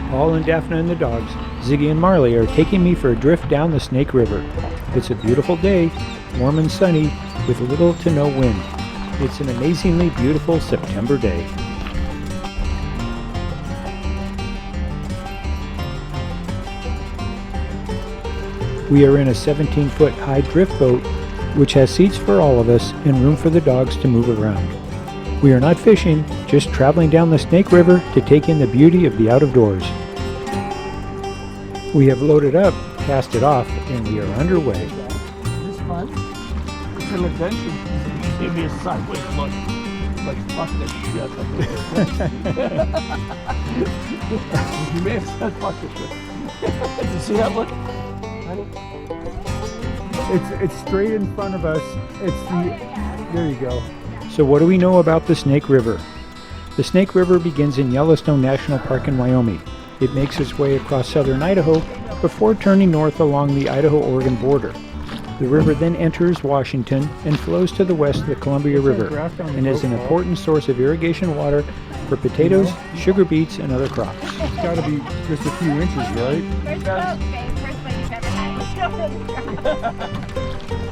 Paul and Daphna and the dogs, Ziggy and Marley, are taking me for a drift down the Snake River. It's a beautiful day, warm and sunny, with little to no wind. It's an amazingly beautiful September day. We are in a 17-foot Hyde Drift boat, which has seats for all of us and room for the dogs to move around. We are not fishing, just traveling down the Snake River to take in the beauty of the out of doors. We have loaded up, cast it off, and we are underway. Is this fun? It's an adventure. Give me a sideways look. Like, fuck this shit. You may have said fuck this shit. Did you see that look? Honey? It's straight in front of us. There you go. So what do we know about the Snake River? The Snake River begins in Yellowstone National Park in Wyoming. It makes its way across southern Idaho before turning north along the Idaho-Oregon border. The river then enters Washington and flows to the west of the Columbia River and is an important source of irrigation water for potatoes, sugar beets, and other crops. It's got to be just a few inches, right? First boat, babe. First boat you've ever had.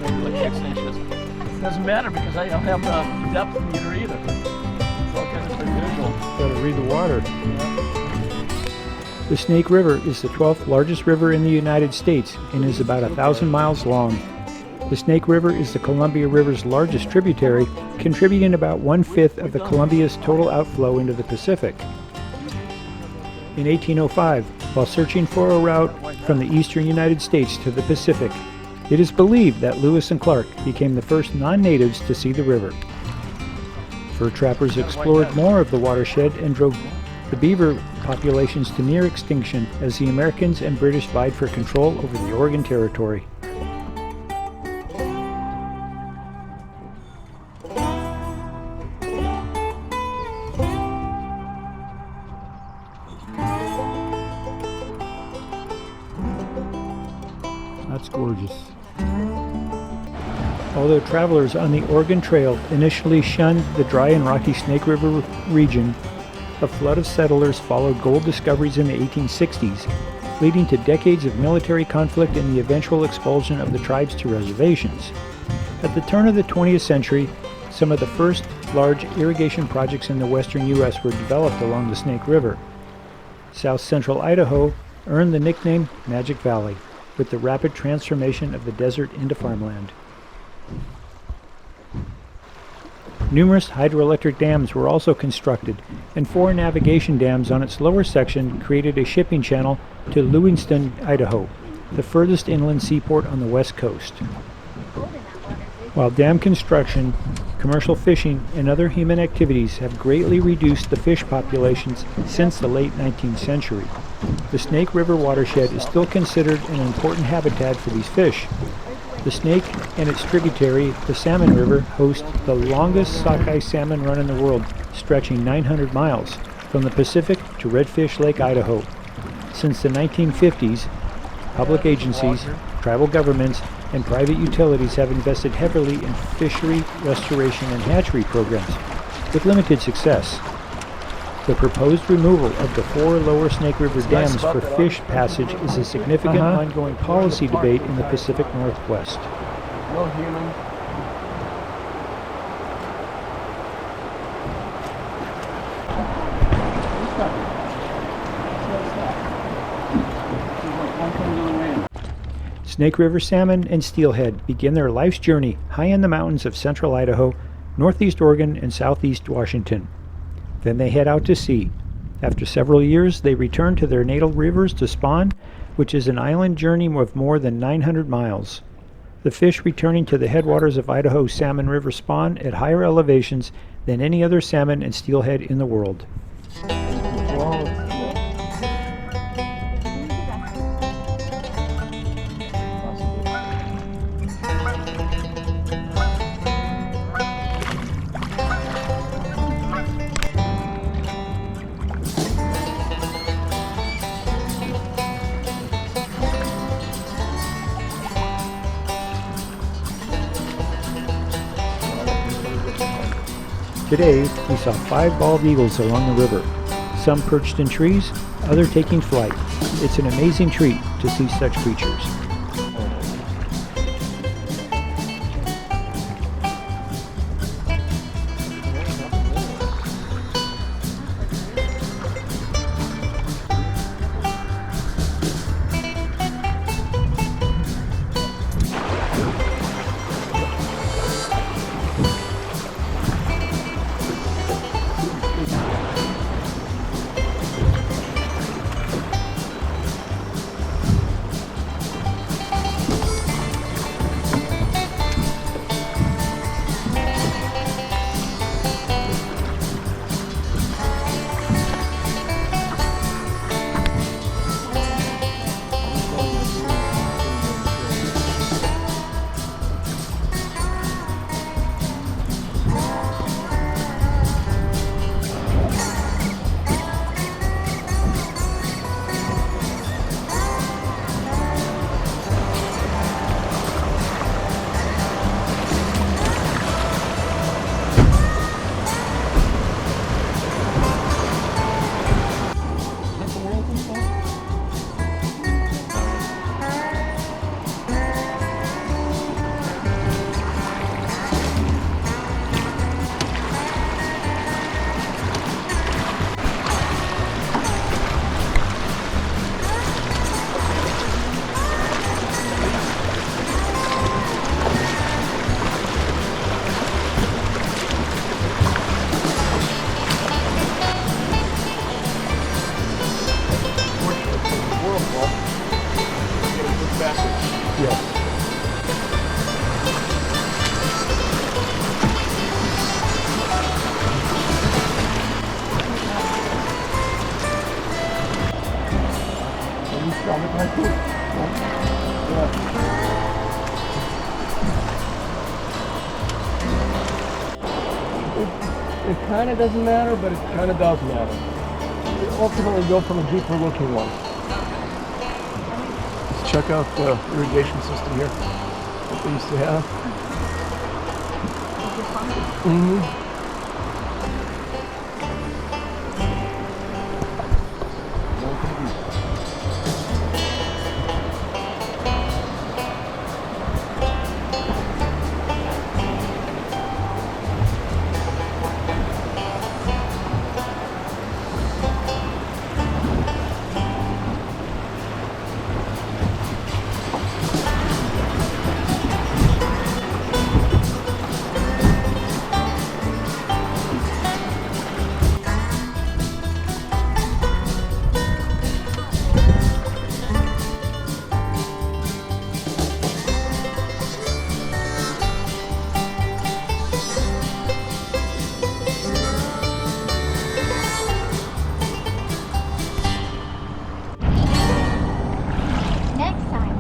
Maybe like 6 inches. It doesn't matter because I don't have the depth meter either. It's all kind of visual. Got to read the water. The Snake River is the 12th largest river in the United States and is about 1,000 miles long. The Snake River is the Columbia River's largest tributary, contributing about 1/5 of the Columbia's total outflow into the Pacific. In 1805, while searching for a route from the eastern United States to the Pacific, it is believed that Lewis and Clark became the first non-natives to see the river. Fur trappers explored more of the watershed and drove the beaver populations to near extinction as the Americans and British vied for control over the Oregon Territory. That's gorgeous. Although travelers on the Oregon Trail initially shunned the dry and rocky Snake River region, a flood of settlers followed gold discoveries in the 1860s, leading to decades of military conflict and the eventual expulsion of the tribes to reservations. At the turn of the 20th century, some of the first large irrigation projects in the western U.S. were developed along the Snake River. South central Idaho earned the nickname Magic Valley, with the rapid transformation of the desert into farmland. Numerous hydroelectric dams were also constructed, and 4 navigation dams on its lower section created a shipping channel to Lewiston, Idaho, the furthest inland seaport on the west coast. While dam construction, commercial fishing, and other human activities have greatly reduced the fish populations since the late 19th century, the Snake River watershed is still considered an important habitat for these fish. The Snake and its tributary, the Salmon River, host the longest sockeye salmon run in the world, stretching 900 miles, from the Pacific to Redfish Lake, Idaho. Since the 1950s, public agencies, tribal governments, and private utilities have invested heavily in fishery restoration and hatchery programs, with limited success. The proposed removal of the 4 lower Snake River dams for fish passage is a significant ongoing policy debate in the Pacific Northwest. No human. Snake River salmon and steelhead begin their life's journey high in the mountains of central Idaho, northeast Oregon, and southeast Washington. Then they head out to sea. After several years, they return to their natal rivers to spawn, which is an island journey of more than 900 miles. The fish returning to the headwaters of Idaho's Salmon River spawn at higher elevations than any other salmon and steelhead in the world. Today, we saw 5 bald eagles along the river. some perched in trees, others taking flight. It's an amazing treat to see such creatures. It kind of doesn't matter, but it kind of does matter. You ultimately go from a deeper looking one. Let's check out the irrigation system here that they used to have. Mm-hmm.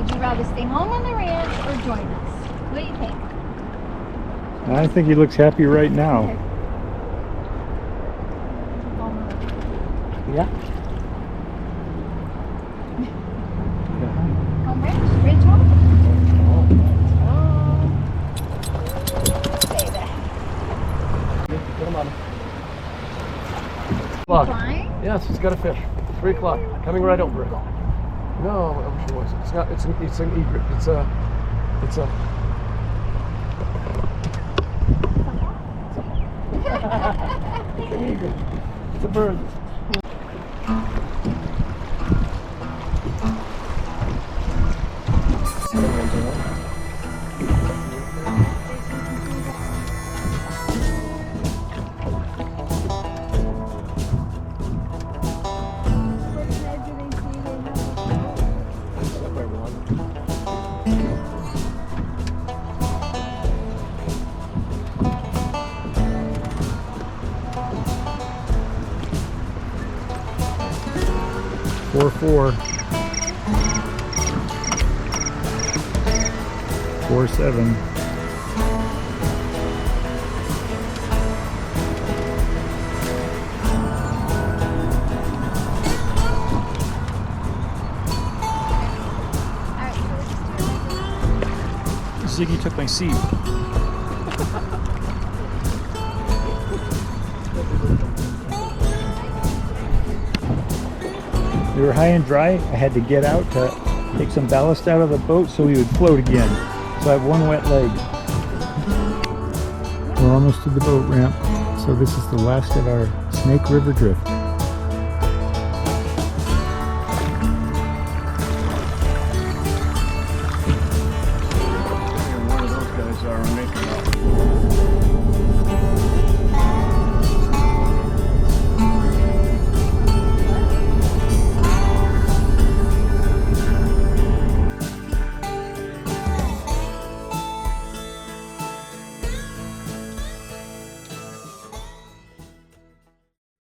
'd rather stay home on the ranch or join us? What do you think? I think he looks happy right now. Yeah. Home ranch? Ranch home? Get him on. Look. Flying? Yes, it's got a fish. 3 o'clock. Coming right over it. No, I wish it was. It's not. It's an egret. It's a. It's a egret. It's a bird. Four. 4-7. Ziggy took my seat. We were high and dry. I had to get out to take some ballast out of the boat so we would float again. So I have one wet leg. We're almost to the boat ramp, so this is the last of our Snake River Drift. One of those guys are making up.